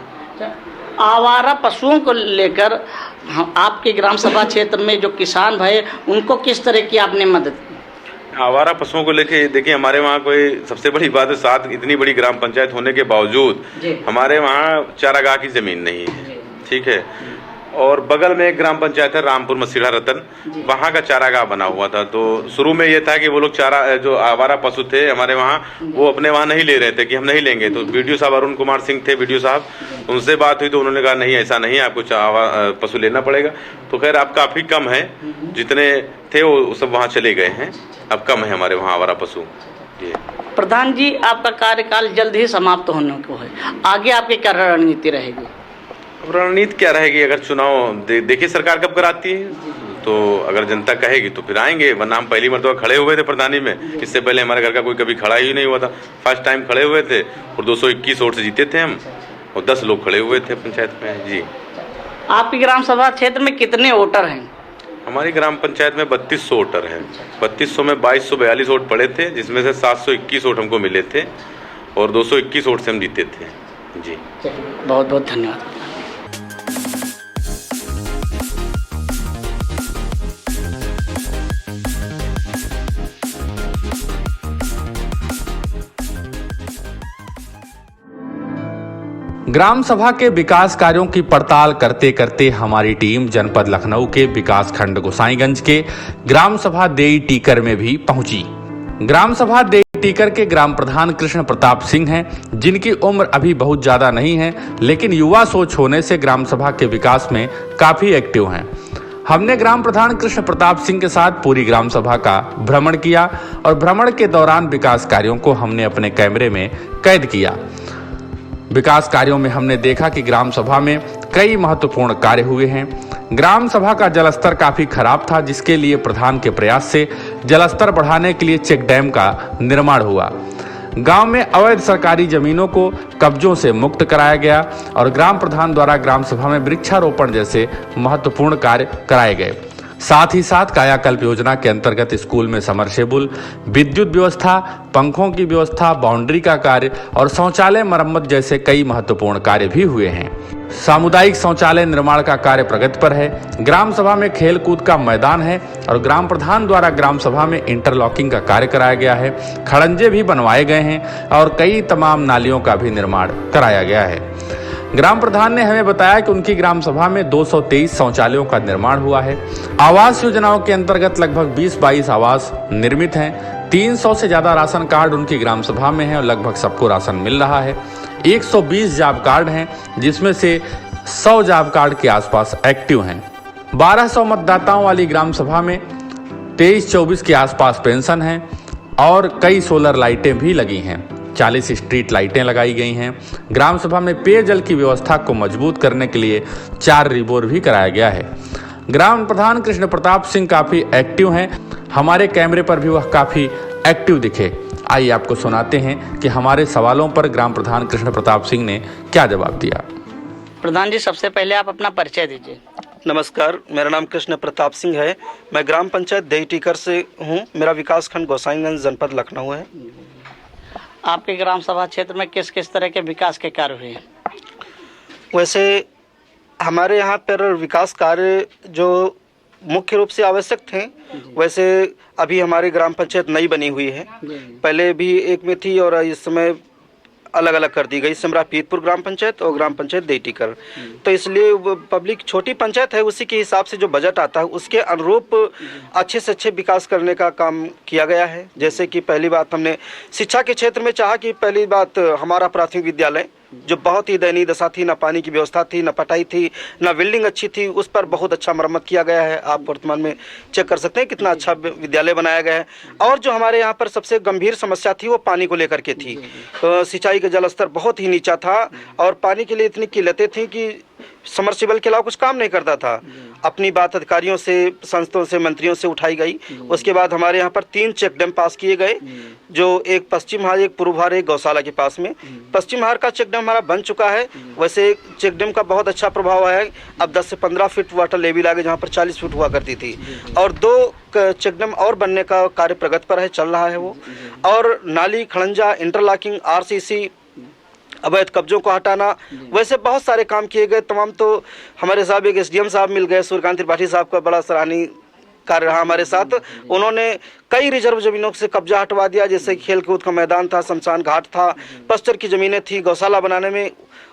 आवारा पशुओं को लेकर आपके ग्राम सभा क्षेत्र में जो किसान भाई उनको किस तरह की आपने मदद की? आवारा पशुओं को लेके देखिए, हमारे वहाँ कोई सबसे बड़ी बात है, साथ इतनी बड़ी ग्राम पंचायत होने के बावजूद हमारे वहाँ चारागाह की जमीन नहीं है। ठीक है। और बगल में एक ग्राम पंचायत है रामपुर मसीढ़ा रतन, वहाँ का चारागाह बना हुआ था। तो शुरू में ये था कि वो लोग चारा जो आवारा पशु थे हमारे वहाँ, वो अपने वहाँ नहीं ले रहे थे कि हम नहीं लेंगे। तो वीडियो साहब अरुण कुमार सिंह थे वीडियो साहब, उनसे बात हुई तो उन्होंने कहा नहीं ऐसा नहीं, आपको पशु लेना पड़ेगा। तो खैर अब काफ़ी कम है, जितने थे वो सब वहाँ चले गए हैं, अब कम है हमारे वहाँ आवारा पशु। जी प्रधान जी, आपका कार्यकाल जल्द ही समाप्त होने को है, आगे आपकी क्या रणनीति रहेगी? रणनीति क्या रहेगी? अगर चुनाव देखिए सरकार कब कराती है, तो अगर जनता कहेगी तो फिर आएंगे, वरना हम पहली मरतबा खड़े हुए थे प्रधानी में। इससे पहले हमारे घर का कोई कभी खड़ा ही नहीं हुआ था, फर्स्ट टाइम खड़े हुए थे और 221 वोट से जीते थे हम, और 10 लोग खड़े हुए थे पंचायत में। जी आपकी ग्राम सभा क्षेत्र में कितने वोटर हैं? हमारी ग्राम पंचायत में 3200 वोटर हैं। 3200 में 2242 वोट पड़े थे, जिसमें से 721 वोट हमको मिले थे और 221 वोट से हम जीते थे। जी बहुत बहुत धन्यवाद। ग्राम सभा के विकास कार्यों की पड़ताल करते करते हमारी टीम जनपद लखनऊ के विकास खंड गोसाईगंज के ग्राम सभा देई टीकर में भी पहुंची। ग्राम सभा देई टीकर के ग्राम प्रधान कृष्ण प्रताप सिंह हैं, जिनकी उम्र अभी बहुत ज्यादा नहीं है, लेकिन युवा सोच होने से ग्राम सभा के विकास में काफी एक्टिव हैं। हमने ग्राम प्रधान कृष्ण प्रताप सिंह के साथ पूरी ग्राम सभा का भ्रमण किया और भ्रमण के दौरान विकास कार्यों को हमने अपने कैमरे में कैद किया। विकास कार्यों में हमने देखा कि ग्राम सभा में कई महत्वपूर्ण कार्य हुए हैं। ग्राम सभा का जलस्तर काफी खराब था, जिसके लिए प्रधान के प्रयास से जलस्तर बढ़ाने के लिए चेक डैम का निर्माण हुआ। गांव में अवैध सरकारी जमीनों को कब्जों से मुक्त कराया गया और ग्राम प्रधान द्वारा ग्राम सभा में वृक्षारोपण जैसे महत्वपूर्ण कार्य कराए गए। साथ ही साथ कायाकल्प योजना के अंतर्गत स्कूल में समरसेबुल, विद्युत व्यवस्था, पंखों की व्यवस्था, बाउंड्री का कार्य और शौचालय मरम्मत जैसे कई महत्वपूर्ण कार्य भी हुए हैं। सामुदायिक शौचालय निर्माण का कार्य प्रगति पर है। ग्राम सभा में खेल कूद का मैदान है और ग्राम प्रधान द्वारा ग्राम सभा में इंटरलॉकिंग का कार्य कराया गया है। खड़ंजे भी बनवाए गए हैं और कई तमाम नालियों का भी निर्माण कराया गया है। ग्राम प्रधान ने हमें बताया कि उनकी ग्राम सभा में 223 शौचालयों का निर्माण हुआ है। आवास योजनाओं के अंतर्गत लगभग 20-22 आवास निर्मित हैं। 300 से ज्यादा राशन कार्ड उनकी ग्राम सभा में हैं और लगभग सबको राशन मिल रहा है। 120 जॉब कार्ड हैं, जिसमें से 100 जॉब कार्ड के आसपास एक्टिव हैं। 1200 मतदाताओं वाली ग्राम सभा में 23-24 के आसपास पेंशन है और कई सोलर लाइटें भी लगी हैं। 40 स्ट्रीट लाइटें लगाई गई हैं। ग्राम सभा में पेयजल की व्यवस्था को मजबूत करने के लिए 4 रिबोर भी कराया गया है। ग्राम प्रधान कृष्ण प्रताप सिंह काफी एक्टिव हैं। हमारे कैमरे पर भी वह काफी एक्टिव दिखे। आइए आपको सुनाते हैं कि हमारे सवालों पर ग्राम प्रधान कृष्ण प्रताप सिंह ने क्या जवाब दिया। प्रधान जी, सबसे पहले आप अपना परिचय दीजिए। नमस्कार, मेरा नाम कृष्ण प्रताप सिंह है। मैं ग्राम पंचायत देई टीकर से हूँ। मेरा विकास खंड गोसाईगंज जनपद लखनऊ है। आपके ग्राम सभा क्षेत्र में किस किस तरह के विकास के कार्य हुए हैं? वैसे हमारे यहाँ पर विकास कार्य जो मुख्य रूप से आवश्यक थे, वैसे अभी हमारी ग्राम पंचायत नई बनी हुई है। पहले भी एक में थी और इस समय अलग अलग कर दी गई, सिमरा पीतपुर ग्राम पंचायत और ग्राम पंचायत देई टीकर। तो इसलिए पब्लिक छोटी पंचायत है, उसी के हिसाब से जो बजट आता है उसके अनुरूप अच्छे से अच्छे विकास करने का काम किया गया है। जैसे कि पहली बात हमने शिक्षा के क्षेत्र में चाहा कि पहली बात हमारा प्राथमिक विद्यालय जो बहुत ही दयनीय दशा थी, न पानी की व्यवस्था थी, न पटाई थी, न बिल्डिंग अच्छी थी, उस पर बहुत अच्छा मरम्मत किया गया है। आप वर्तमान में चेक कर सकते हैं कितना अच्छा विद्यालय बनाया गया है। और जो हमारे यहाँ पर सबसे गंभीर समस्या थी वो पानी को लेकर के थी। सिंचाई का जल स्तर बहुत ही नीचा था और पानी के लिए इतनी किल्लतें थी कि समरसेबल के अलावा कुछ काम नहीं करता था। अपनी बात अधिकारियों से, संस्थाओं से, मंत्रियों से उठाई गई। उसके बाद हमारे यहाँ पर 3 चेक डैम पास किए गए, जो एक पश्चिम हार, एक पूर्व हार, एक गौशाला के पास में। पश्चिम हार का चेक डैम हमारा बन चुका है। वैसे चेक डैम का बहुत अच्छा प्रभाव है। अब 10 से 15 फीट वाटर लेवल आ गई, जहाँ पर 40 फीट हुआ करती थी। और 2 चेक डैम और बनने का कार्य प्रगति पर है, चल रहा है वो। और नाली, खड़ंजा, इंटरलॉकिंग, RCC अवैध कब्जों को हटाना, वैसे बहुत सारे काम किए गए तमाम। तो हमारे साहब एक SDM साहब मिल गए, सूर्यकांत त्रिपाठी साहब का बड़ा सराहनीय कार्य रहा हमारे साथ। उन्होंने कई रिजर्व जमीनों से कब्जा हटवा दिया, जैसे खेल कूद का मैदान था, शमशान घाट था, पस्तर की ज़मीनें थी, गौशाला बनाने में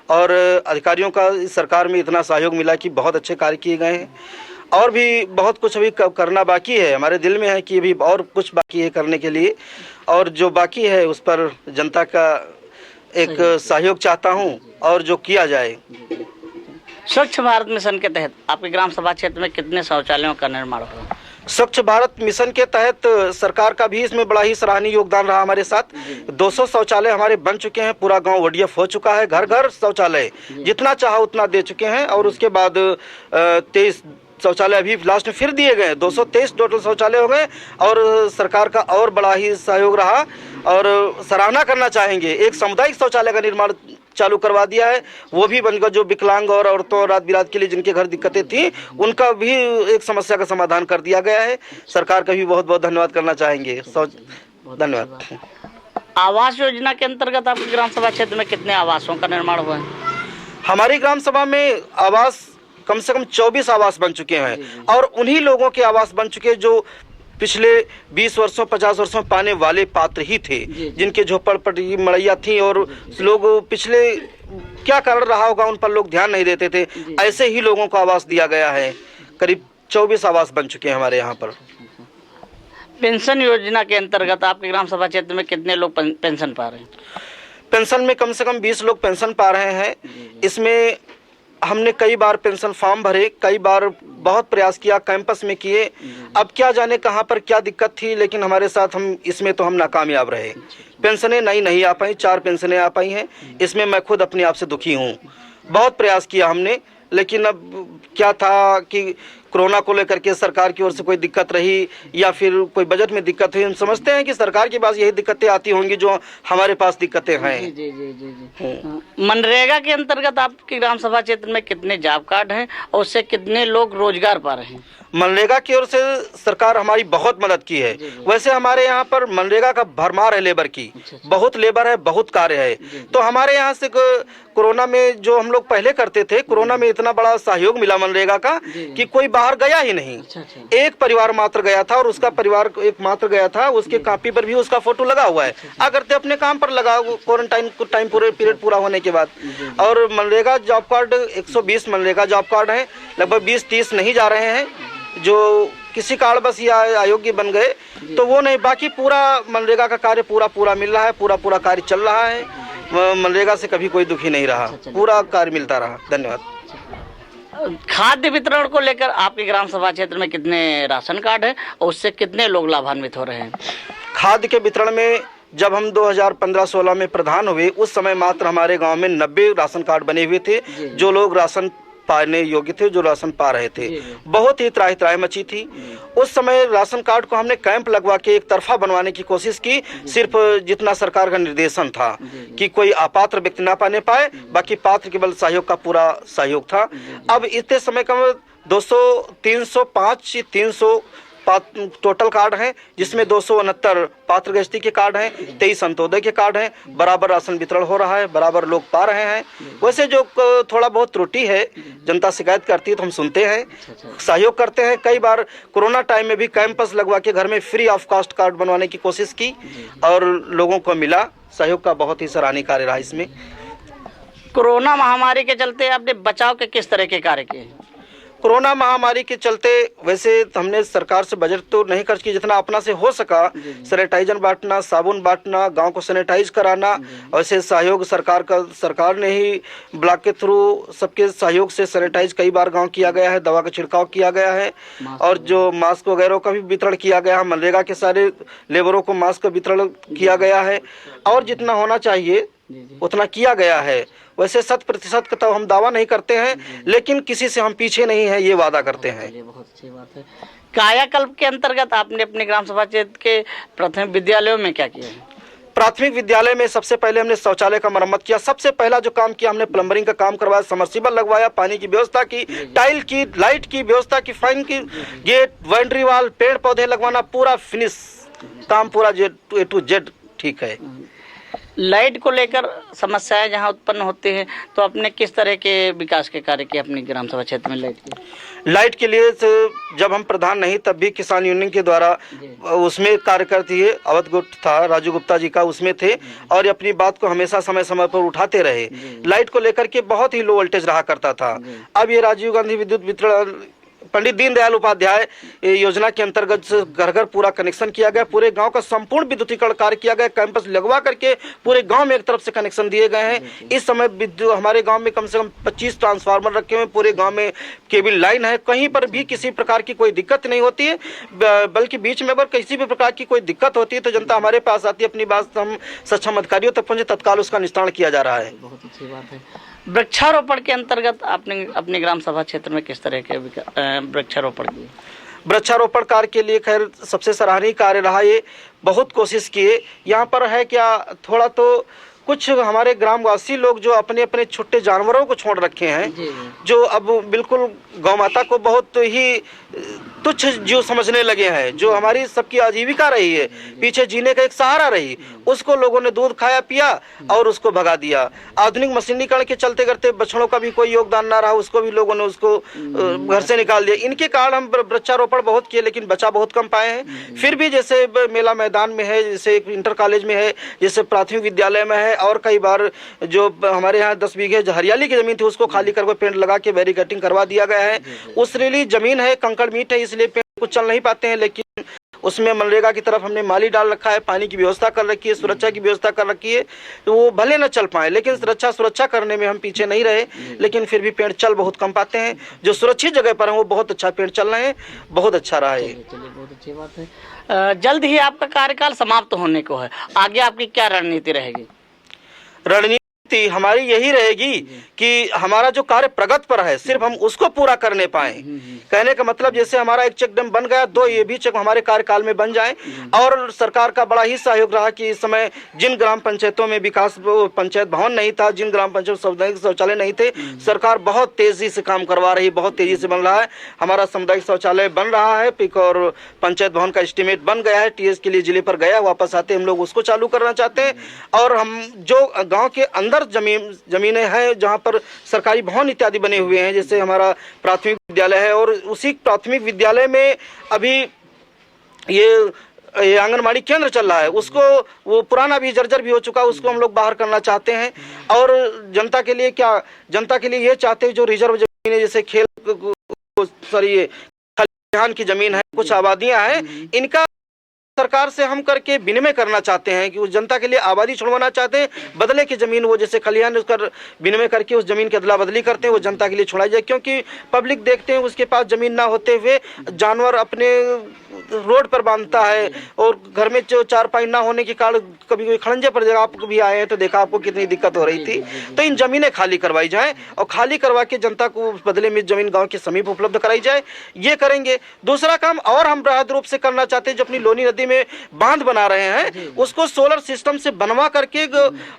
और अधिकारियों का इस सरकार में इतना सहयोग मिला कि बहुत अच्छे कार्य किए गए हैं। और भी बहुत कुछ अभी करना बाकी है, हमारे दिल में है कि अभी और कुछ बाकी है करने के लिए, और जो बाकी है उस पर जनता का एक सहयोग चाहता हूँ और जो किया जाए। स्वच्छ भारत मिशन के तहत आपके ग्राम सभा क्षेत्र में कितने शौचालयों का निर्माण हुआ? स्वच्छ भारत मिशन के तहत सरकार का भी इसमें बड़ा ही सराहनीय योगदान रहा हमारे साथ। 200 शौचालय हमारे बन चुके हैं, पूरा गांव ODF हो चुका है, घर घर शौचालय जितना चाहा उतना दे चुके हैं। और उसके बाद 23 शौचालय अभी लास्ट में फिर दिए गए, 223 टोटल शौचालय हो गए। और सरकार का और बड़ा ही सहयोग रहा और सराहना करना चाहेंगे, एक सामुदायिक शौचालय का निर्माण चालू करवा दिया है, वो भी बनकर जो विकलांग और औरतों और रात बिरात के लिए जिनके घर दिक्कतें थी उनका भी एक समस्या का समाधान कर दिया गया है। सरकार का भी बहुत बहुत धन्यवाद करना चाहेंगे। धन्यवाद। आवास योजना के अंतर्गत आपके ग्राम सभा क्षेत्र में कितने आवासों का निर्माण हुआ है? हमारी ग्राम सभा में आवास कम से कम 24 आवास बन चुके हैं और उन्हीं लोगों के आवास बन चुके जो पिछले 20 वर्षों 50 वर्षों पाने वाले पात्र ही थे, जिनके झोपड़पट्टी मड़ैया थी और लोग पिछले क्या कारण रहा होगा उन पर लोग ध्यान नहीं देते थे, ऐसे ही लोगों को आवास दिया गया है। करीब 24 आवास बन चुके हैं हमारे यहाँ पर। पेंशन योजना के अंतर्गत आपके ग्राम सभा क्षेत्र में कितने लोग पेंशन पा रहे हैं? पेंशन में कम से कम 20 लोग पेंशन पा रहे हैं। इसमें हमने कई बार पेंशन फॉर्म भरे, कई बार बहुत प्रयास किया, कैंपस में किए, अब क्या जाने कहाँ पर क्या दिक्कत थी, लेकिन हमारे साथ हम नाकामयाब रहे। पेंशनें नहीं आ पाई, 4 पेंशनें आ पाई हैं। इसमें मैं खुद अपने आप से दुखी हूँ। बहुत प्रयास किया हमने, लेकिन अब क्या था कि कोरोना को लेकर के सरकार की ओर से कोई दिक्कत रही या फिर कोई बजट में दिक्कत हुई। हम समझते हैं कि सरकार के पास यही दिक्कतें आती होंगी जो हमारे पास दिक्कतें हैं। जी। मनरेगा के अंतर्गत आपके ग्राम सभा क्षेत्र में कितने जॉब कार्ड हैं और उससे कितने लोग रोजगार पा रहे हैं? मनरेगा की ओर से सरकार हमारी बहुत मदद की है। वैसे हमारे यहाँ पर मनरेगा का भरमार है, लेबर की बहुत लेबर है, बहुत कार्य है। तो हमारे यहाँ से कोरोना में जो हम लोग पहले करते थे, कोरोना में इतना बड़ा सहयोग मिला मनरेगा का कि कोई बाहर गया ही नहीं। एक परिवार मात्र गया था और उसका परिवार एक मात्र गया था, उसके कॉपी पर भी उसका फोटो लगा हुआ है। अगर ते अपने काम पर लगा क्वारंटाइन टाइम पीरियड पूरा होने के बाद। और MNREGA job card 120 MNREGA job card है, लगभग 20-30 नहीं जा रहे हैं जो किसी कारण बस या अयोग्य बन गए, तो वो नहीं, बाकी पूरा मनरेगा का कार्य पूरा मिल रहा है, पूरा कार्य चल रहा है। मनरेगा से कभी कोई दुखी नहीं रहा, पूरा कार्य मिलता रहा। धन्यवाद। खाद्य वितरण को लेकर आपके ग्राम सभा क्षेत्र में कितने राशन कार्ड है और उससे कितने लोग लाभान्वित हो रहे हैं? खाद्य के वितरण में जब हम 2015-16 में प्रधान हुए, उस समय मात्र हमारे गांव में 90 राशन कार्ड बने हुए थे जो लोग राशन पाने योग्य थे, जो राशन पा रहे थे। बहुत ही त्राही मची थी उस समय। राशन कार्ड को हमने कैंप लगवा के एक तरफा बनवाने की कोशिश की, सिर्फ जितना सरकार का निर्देशन था कि कोई अपात्र व्यक्ति ना पाने पाए, बाकी पात्र केवल सहयोग का पूरा सहयोग था। अब इतने समय का 300 टोटल कार्ड हैं, जिसमें 269 पात्र गृहस्थी के कार्ड हैं, 23 अंत्योदय के कार्ड हैं। बराबर राशन वितरण हो रहा है, बराबर लोग पा रहे हैं। वैसे जो थोड़ा बहुत त्रुटि है, जनता शिकायत करती है तो हम सुनते हैं, सहयोग करते हैं। कई बार कोरोना टाइम में भी कैंपस लगवा के घर में फ्री ऑफ कॉस्ट कार्ड बनवाने की कोशिश की और लोगों को मिला। सहयोग का बहुत ही सराहनीय कार्य रहा इसमें। कोरोना महामारी के चलते आपने बचाव के किस तरह के कार्य किए? कोरोना महामारी के चलते वैसे हमने सरकार से बजट तो नहीं खर्च की, जितना अपना से हो सका सैनिटाइजर बांटना, साबुन बांटना, गांव को सैनिटाइज कराना। वैसे सहयोग सरकार ने ही ब्लॉक के थ्रू सबके सहयोग से सैनिटाइज कई बार गांव किया गया है, दवा का छिड़काव किया गया है और जो मास्क वगैरह का भी वितरण किया गया है। मनरेगा के सारे लेबरों को मास्क का वितरण किया गया है और जितना होना चाहिए उतना किया गया है। वैसे 100% का तो हम दावा नहीं करते हैं, लेकिन किसी से हम पीछे नहीं है, ये वादा करते हैं। बहुत अच्छी बात है। कायाकल्प के अंतर्गत आपने अपने ग्राम सभा क्षेत्र के प्राथमिक विद्यालयों में क्या किया है? प्राथमिक विद्यालय में सबसे पहले हमने शौचालय का मरम्मत किया। सबसे पहला जो काम किया हमने प्लम्बरिंग का काम करवाया, समर्सिबल लगवाया, पानी की व्यवस्था की, टाइल की, लाइट की व्यवस्था की, फाइन की, गेट, बाउंड्री वॉल, पेड़ पौधे लगवाना, पूरा फिनिश काम, पूरा A to Z ठीक है। लाइट को लेकर समस्याएं जहां उत्पन्न होती हैं, तो अपने किस तरह के विकास के कार्य किए अपनी ग्राम सभा क्षेत्र में लाइट के लिए जब हम प्रधान नहीं तब भी किसान यूनियन के द्वारा उसमें कार्य करती है, अवध गुप्त था, राजू गुप्ता जी का उसमें थे और अपनी बात को हमेशा समय समय पर उठाते रहे। लाइट को लेकर के बहुत ही लो वोल्टेज रहा करता था। अब ये राजीव गांधी विद्युत वितरण पंडित दीनदयाल उपाध्याय योजना के अंतर्गत घर घर पूरा कनेक्शन किया गया, पूरे गांव का संपूर्ण विद्युतीकरण कार्य किया गया, कैंपस लगवा करके पूरे गांव में एक तरफ से कनेक्शन दिए गए हैं। इस समय हमारे गांव में कम से कम 25 ट्रांसफार्मर रखे हुए, पूरे गांव में केबल लाइन है, कहीं पर भी किसी प्रकार की कोई दिक्कत नहीं होती है। बल्कि बीच में अगर किसी भी प्रकार की कोई दिक्कत होती है तो जनता हमारे पास आती है, अपनी बात हम सक्षम अधिकारियों तक पहुंचे, तत्काल उसका निस्तारण किया जा रहा है। बहुत अच्छी बात है। वृक्षारोपण के अंतर्गत आपने अपने ग्राम सभा क्षेत्र में किस तरह के वृक्षारोपण किए? वृक्षारोपण कार्य के लिए खैर सबसे सराहनीय कार्य रहा। ये बहुत कोशिश किए। यहाँ पर है क्या, थोड़ा तो कुछ हमारे ग्रामवासी लोग जो अपने अपने छोटे जानवरों को छोड़ रखे हैं, जो अब बिल्कुल गौ माता को बहुत ही तुच्छ जीव समझने लगे हैं, जो हमारी सबकी आजीविका रही है, पीछे जीने का एक सहारा रही, उसको लोगों ने दूध खाया पिया और उसको भगा दिया। आधुनिक मशीनीकरण के चलते करते बछड़ों का भी कोई योगदान ना रहा, उसको भी लोगों ने उसको घर से निकाल दिया। इनके कारण हम वृक्षारोपण बहुत किए लेकिन बचा बहुत कम पाए हैं। फिर भी जैसे मेला मैदान में है, जैसे इंटर कॉलेज में है, जैसे प्राथमिक विद्यालय में है, और कई बार जो हमारे यहाँ 10 बीघे हरियाली की जमीन थी उसको खाली करके पेड़ लगा के बैरिकेटिंग करवा दिया गया है। उस रेली जमीन है, कंकड़ मीट है, इसलिए पेड़ कुछ चल नहीं पाते हैं, लेकिन उसमें मनरेगा की तरफ हमने माली डाल रखा है, पानी की व्यवस्था कर रखी है, सुरक्षा की व्यवस्था कर रखी है। तो वो भले न चल पाए लेकिन सुरक्षा करने में हम पीछे नहीं रहे, लेकिन फिर भी पेड़ चल बहुत कम पाते हैं। जो सुरक्षित जगह पर है वो बहुत अच्छा पेड़ चल रहे हैं, बहुत अच्छा रहा है। चलिए बहुत अच्छी बात है। जल्द ही आपका कार्यकाल समाप्त होने को है, आगे आपकी क्या रणनीति रहेगी? रणनीति हमारी यही रहेगी कि हमारा जो कार्य प्रगति पर है सिर्फ हम उसको पूरा करने पाए। कहने का मतलब जैसे हमारा एक चेक डैम बन गया, 2 ये भी चेक हमारे कार्यकाल में बन जाए। और सरकार का बड़ा ही सहयोग रहा कि इस समय जिन ग्राम पंचायतों में विकास पंचायत भवन नहीं था, जिन ग्राम पंचायत सामुदायिक शौचालय नहीं थे, सरकार बहुत तेजी से काम करवा रही, बहुत तेजी से बन रहा है। हमारा सामुदायिक शौचालय बन रहा है, पिक और पंचायत भवन का एस्टीमेट बन गया है, TS के लिए जिले पर गया, वापस आते हम लोग उसको चालू करना चाहते हैं। और हम जो गाँव के अंदर जमीनें हैं जहां पर सरकारी भवन इत्यादि बने हुए हैं, जैसे हमारा प्राथमिक विद्यालय है, और उसी प्राथमिक विद्यालय में अभी ये आंगनबाड़ी केंद्र चल रहा है, उसको वो पुराना भी जर्जर भी हो चुका है, उसको हम लोग बाहर करना चाहते हैं। और जनता के लिए क्या, जनता के लिए ये चाहते हैं जो रिजर्व जमीनें जैसे खलिहान की जमीन है, कुछ आबादियां हैं, इनका सरकार से हम करके विनिमय करना चाहते हैं कि उस जनता के लिए आबादी छुड़वाना चाहते हैं, बदले की जमीन वो जैसे खलिहान उसका विनिमय करके उस जमीन की अदला बदली करते हैं, वो जनता के लिए छुड़ाई जाए। क्योंकि पब्लिक देखते हैं उसके पास जमीन ना होते हुए जानवर अपने रोड पर बांधता है, और घर में जो चारपाई ना होने के कारण कभी कोई खड़ंजे पर जगह आप भी आए हैं तो देखा आपको कितनी दिक्कत हो रही थी। तो इन जमीनें खाली करवाई जाए और खाली करवा के जनता को बदले में जमीन गाँव के समीप उपलब्ध कराई जाए, ये करेंगे। दूसरा काम और हम बृहद रूप से करना चाहते हैं, जो अपनी लोनी नदी में बांध बना रहे हैं उसको सोलर सिस्टम से बनवा करके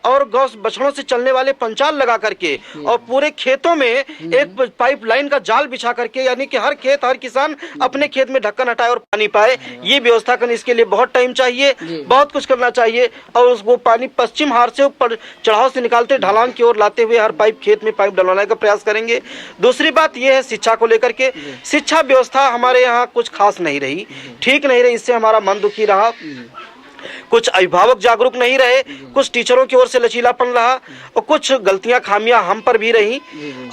और गौ बछड़ों से चलने वाले पंचाल लगा करके और पूरे खेतों में एक पाइपलाइन का जाल बिछा करके, यानी कि हर खेत हर किसान अपने खेत में ढक्कन हटाए और पानी पाए, ये व्यवस्था करने इसके लिए बहुत टाइम चाहिए, बहुत कुछ करना चाहिए। और उसको पानी पश्चिम हार से ऊपर चढ़ाव से निकालते ढलान की ओर लाते हुए हर पाइप खेत में पाइप डलवाने का प्रयास करेंगे। दूसरी बात यह है शिक्षा को लेकर के, शिक्षा व्यवस्था हमारे यहाँ कुछ खास नहीं रही, ठीक नहीं रही, इससे हमारा मन दुखी रहा। कुछ अभिभावक जागरूक नहीं रहे, कुछ टीचरों की ओर से लचीलापन रहा, और कुछ गलतियां खामियां हम पर भी रही।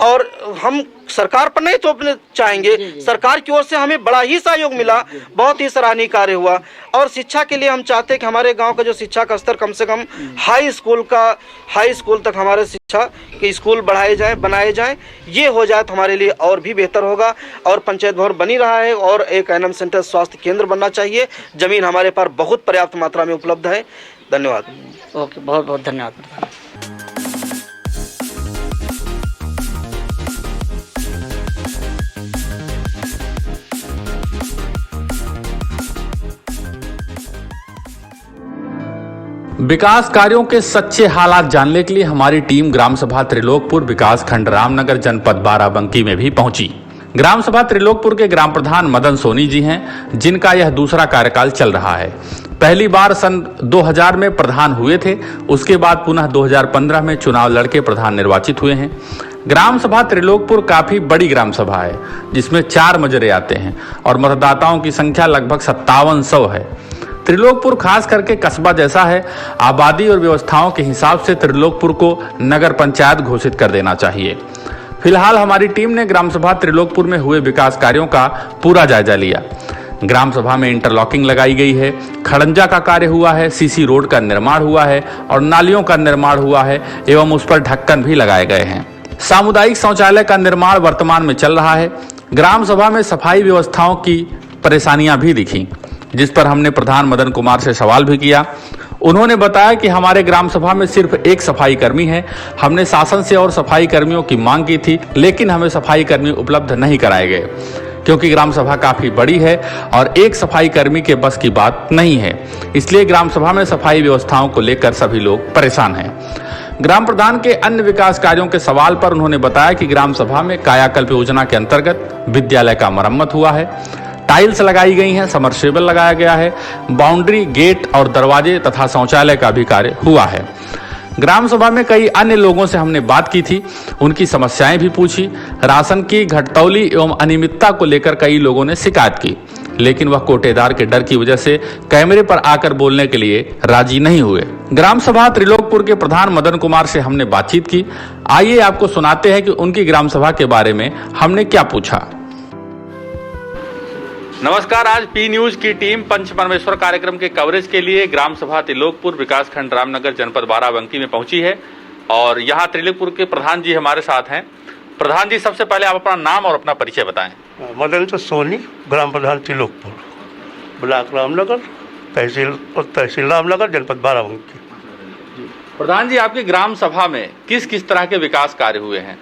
और हम सरकार पर नहीं तो अपने चाहेंगे, सरकार की ओर से हमें बड़ा ही सहयोग मिला, बहुत ही सराहनीय कार्य हुआ। और शिक्षा के लिए हम चाहते हैं कि हमारे गांव का जो शिक्षा का स्तर कम से कम हाई स्कूल तक हमारे शिक्षा के स्कूल बढ़ाए जाएं, बनाए जाएं, ये हो जाए तो हमारे लिए और भी बेहतर होगा। और पंचायत भवन बनी रहा है और एक एनएम सेंटर स्वास्थ्य केंद्र बनना चाहिए। जमीन हमारे पास बहुत पर्याप्त मात्रा में उपलब्ध है। धन्यवाद। ओके, बहुत बहुत धन्यवाद। विकास कार्यों के सच्चे हालात जानने के लिए हमारी टीम ग्राम सभा त्रिलोकपुर विकास खंड रामनगर जनपद बाराबंकी में भी पहुंची। ग्राम सभा त्रिलोकपुर के ग्राम प्रधान मदन सोनी जी हैं, जिनका यह दूसरा कार्यकाल चल रहा है। पहली बार सन 2000 में प्रधान हुए थे, उसके बाद पुनः 2015 में चुनाव लड़के प्रधान निर्वाचित हुए हैं। ग्राम सभा त्रिलोकपुर काफी बड़ी ग्राम सभा है, जिसमें 4 मजरे आते हैं और मतदाताओं की संख्या लगभग 5700 है। त्रिलोकपुर खास करके कस्बा जैसा है। आबादी और व्यवस्थाओं के हिसाब से त्रिलोकपुर को नगर पंचायत घोषित कर देना चाहिए। फिलहाल हमारी टीम ने ग्राम सभा त्रिलोकपुर में हुए विकास कार्यों का पूरा जायजा लिया। ग्राम सभा में इंटरलॉकिंग लगाई गई है, खड़ंजा का कार्य हुआ है, सीसी रोड का निर्माण हुआ है और नालियों का निर्माण हुआ है एवं उस पर ढक्कन भी लगाए गए हैं। सामुदायिक शौचालय का निर्माण वर्तमान में चल रहा है। ग्राम सभा में सफाई व्यवस्थाओं की परेशानियां भी दिखी, जिस पर हमने प्रधान मदन कुमार से सवाल भी किया। उन्होंने बताया कि हमारे ग्राम सभा में सिर्फ एक सफाई कर्मी है। हमने शासन से और सफाई कर्मियों की मांग की थी, लेकिन हमें सफाई कर्मी उपलब्ध नहीं कराए गए, क्योंकि ग्राम सभा काफी बड़ी है और एक सफाई कर्मी के बस की बात नहीं है। इसलिए ग्राम सभा में सफाई व्यवस्थाओं को लेकर सभी लोग परेशान हैं। ग्राम प्रधान के अन्य विकास कार्यों के सवाल पर उन्होंने बताया कि ग्राम सभा में कायाकल्प योजना के अंतर्गत विद्यालय का मरम्मत हुआ है, टाइल्स लगाई गई हैं, समरसेबल लगाया गया है, बाउंड्री, गेट और दरवाजे तथा शौचालय का भी कार्य हुआ है। ग्राम सभा में कई अन्य लोगों से हमने बात की थी, उनकी समस्याएं भी पूछी। राशन की घटतौली एवं अनियमितता को लेकर कई लोगों ने शिकायत की, लेकिन वह कोटेदार के डर की वजह से कैमरे पर आकर बोलने के लिए राजी नहीं हुए। ग्राम सभा त्रिलोकपुर के प्रधान मदन कुमार से हमने बातचीत की। आइए आपको सुनाते हैं कि उनकी ग्राम सभा के बारे में हमने क्या पूछा। नमस्कार। आज पी न्यूज की टीम पंच परमेश्वर कार्यक्रम के कवरेज के लिए ग्राम सभा त्रिलोकपुर विकासखंड रामनगर जनपद बाराबंकी में पहुंची है और यहाँ त्रिलोकपुर के प्रधान जी हमारे साथ हैं। प्रधान जी, सबसे पहले आप अपना नाम और अपना परिचय बताएं। मदन सोनी, ग्राम प्रधान त्रिलोकपुर, ब्लॉक रामनगर, तहसील रामनगर, जनपद बाराबंकी। प्रधान जी, आपकी ग्राम सभा में किस किस तरह के विकास कार्य हुए हैं?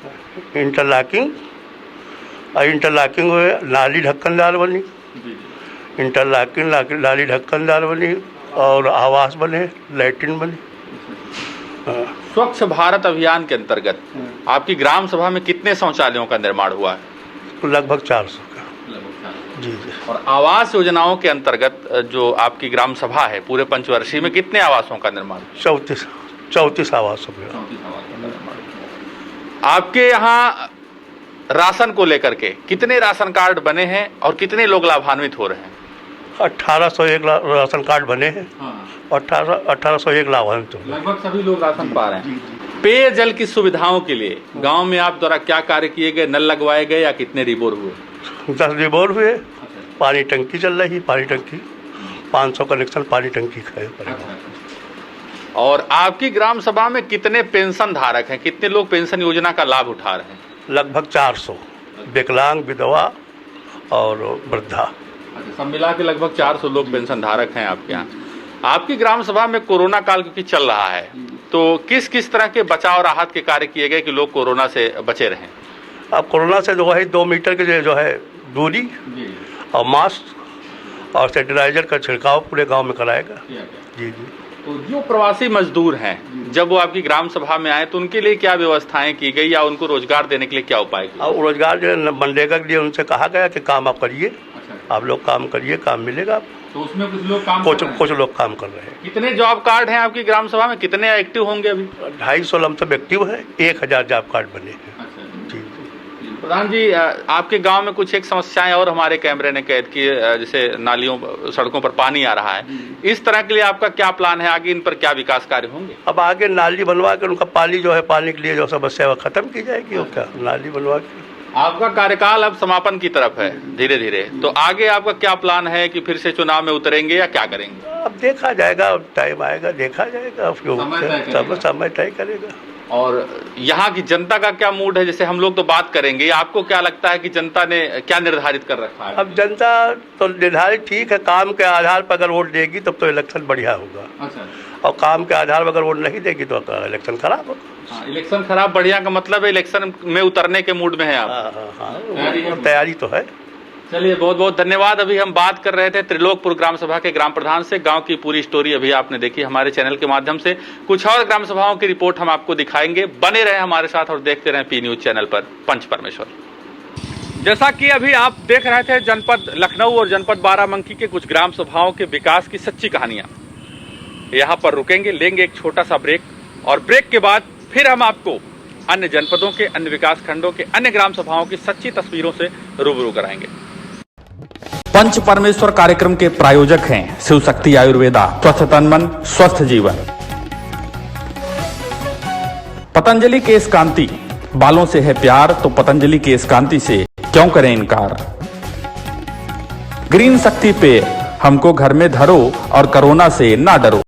इंटरलॉकिंग हुए, नाली ढक्कनदार बनी, इंटरलॉकिंग नाली ढक्कनदार बनी और आवास बने, लैट्रिन बनी। स्वच्छ भारत अभियान के अंतर्गत आपकी ग्राम सभा में कितने शौचालयों का निर्माण हुआ है? लगभग 400 का। जी जी। और आवास योजनाओं के अंतर्गत जो आपकी ग्राम सभा है, पूरे पंचवर्षीय में कितने आवासों का निर्माण? 34 आवासों का। आपके यहाँ राशन को लेकर के कितने राशन कार्ड बने हैं और कितने लोग लाभान्वित हो रहे हैं? 1801 राशन कार्ड बने हैं और 1801 लाभान्वित हो रहे हैं। लगभग सभी लोग राशन पा रहे हैं। पेयजल की सुविधाओं के लिए गांव में आप द्वारा क्या कार्य किए गए? नल लगवाए गए या कितने रिबोर हुए? 10 रिबोर हुए। पानी टंकी चल रही, पानी टंकी 500 कनेक्शन पानी टंकी का। और आपकी ग्राम सभा में कितने पेंशन धारक हैं? कितने लोग पेंशन योजना का लाभ उठा रहे हैं? लगभग 400, विकलांग, विधवा और वृद्धा। सब मिला के लगभग 400 लोग पेंशन धारक हैं आपके यहाँ। आपकी ग्राम सभा में कोरोना काल क्योंकि चल रहा है, तो किस किस तरह के बचाव राहत के कार्य किए गए कि लोग कोरोना से बचे रहें? अब कोरोना से जो है 2 मीटर के जो है दूरी और मास्क और सैनिटाइजर का छिड़काव पूरे गांव में कराएगा। जी जी। तो जो प्रवासी मजदूर हैं, जब वो आपकी ग्राम सभा में आए तो उनके लिए क्या व्यवस्थाएं की गई या उनको रोजगार देने के लिए क्या उपाय किए? और रोजगार जो है मनरेगा के लिए उनसे कहा गया कि काम आप करिए। आप लोग काम करिए, काम मिलेगा। तो उसमें कुछ लोग काम कुछ लोग काम कर रहे हैं। कितने जॉब कार्ड हैं आपकी ग्राम सभा में? कितने एक्टिव होंगे अभी? 250 लमसम एक्टिव है, 1000 जॉब कार्ड बने हैं। जी जी। प्रधान जी, आपके गांव में कुछ एक समस्याएं और हमारे कैमरे ने कैद की, जैसे नालियों, सड़कों पर पानी आ रहा है। इस तरह के लिए आपका क्या प्लान है? आगे इन पर क्या विकास कार्य होंगे? अब आगे नाली बनवा के उनका पानी जो है, पानी के लिए जो समस्या है खत्म की जाएगी। और क्या, नाली बनवा के। आपका कार्यकाल अब समापन की तरफ है धीरे धीरे, तो आगे आपका क्या प्लान है कि फिर से चुनाव में उतरेंगे या क्या करेंगे? अब देखा जाएगा, टाइम आएगा, देखा जाएगा। समय तय करेगा। और यहाँ की जनता का क्या मूड है? जैसे हम लोग तो बात करेंगे, आपको क्या लगता है कि जनता ने क्या निर्धारित कर रखा है? अब जनता तो निर्धारित ठीक है, काम के आधार पर अगर वोट देगी तब तो इलेक्शन बढ़िया होगा। अच्छा। और काम के आधार पर अगर वोट नहीं देगी तो इलेक्शन खराब होगा। इलेक्शन खराब बढ़िया का मतलब है इलेक्शन में उतरने के मूड में है आप? हाँ, तैयारी तो है। चलिए, बहुत बहुत धन्यवाद। अभी हम बात कर रहे थे त्रिलोकपुर ग्राम सभा के ग्राम प्रधान से। गांव की पूरी स्टोरी अभी आपने देखी हमारे चैनल के माध्यम से। कुछ और ग्राम सभाओं की रिपोर्ट हम आपको दिखाएंगे। बने रहें हमारे साथ और देखते रहें पी न्यूज चैनल पर। पंच परमेश्वर। जैसा कि अभी आप देख रहे थे जनपद लखनऊ और जनपद बाराबंकी के कुछ ग्राम सभाओं के विकास की सच्ची कहानियां। यहां पर रुकेंगे, लेंगे एक छोटा सा ब्रेक और ब्रेक के बाद फिर हम आपको अन्य जनपदों के, अन्य विकास खंडों के, अन्य ग्राम सभाओं की सच्ची तस्वीरों से रूबरू कराएंगे। पंच परमेश्वर कार्यक्रम के प्रायोजक हैं शिव शक्ति आयुर्वेदा, स्वस्थ तन मन स्वस्थ जीवन। पतंजलि केश कांति, बालों से है प्यार तो पतंजलि केश कांति से क्यों करें इनकार। ग्रीन शक्ति पे हमको घर में धरो और कोरोना से ना डरो।